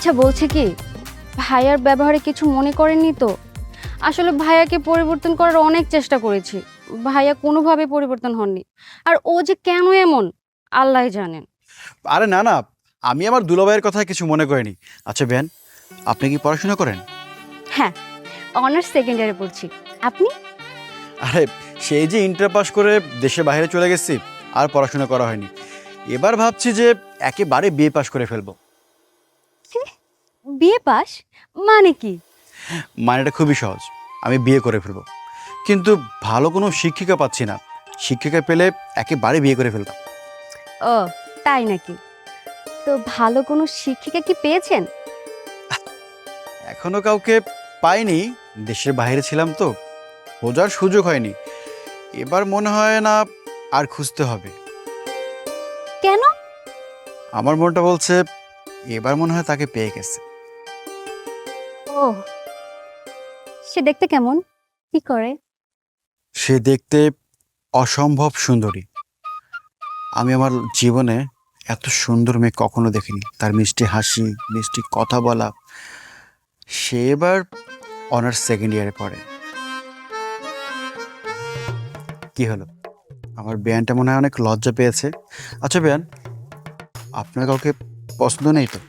আচ্ছা বলছি কি, ভাইয়ার ব্যবহারে কিছু মনে করেননি তো? আসলে ভাইয়াকে পরিবর্তন করার অনেক চেষ্টা করেছি, ভাইয়া কোনোভাবে পরিবর্তন হননি। আর ও যে কেন এমন, আল্লাহই জানেন। আরে না না, আমি আমার দুলাভাইয়ের কথা কিছু মনে করিনি। আচ্ছা বেন, আপনি কি পড়াশোনা করেন? হ্যাঁ, অনার্স সেকেন্ড ইয়ারে পড়ছি। আপনি? আরে সেই যে ইন্টার পাস করে দেশের বাইরে চলে গেছি, আর পড়াশোনা করা হয়নি। এবার ভাবছি যে একেবারে বিএ পাস করে ফেলবো। BA pass? মানে কি? মানেটা খুবই সহজ, আমি বিয়ে করে ফেলবো। কিন্তু ভালো কোনো শিক্ষিকা পাচ্ছি না, শিক্ষিকা পেলে একেবারে বিয়ে করে ফেলতাম। ও, তাই নাকি? তো ভালো কোনো শিক্ষিকা কি পেয়েছেন? এখনো কাউকে পাইনি, দেশের বাইরে ছিলাম তো, খোঁজার সুযোগ হয়নি। এবার মনে হয় না আর খুঁজতে হবে। কেন? আমার মনটা বলছে এবার মনে হয় তাকে পেয়ে গেছে। ও, সে দেখতে কেমন? কি করে? সে দেখতে অসম্ভব সুন্দরী। আমি আমার জীবনে এত সুন্দর মেয়ে কখনো দেখিনি। তার মিষ্টি হাসি, মিষ্টি কথা বলা। সে এবার অনার্স সেকেন্ড ইয়ারে পড়ে। কি হলো, আমার বেয়ানটা মনে হয় অনেক লজ্জা পেয়েছে। আচ্ছা বেয়ান, আপনার কাউকে পছন্দ নেই তো?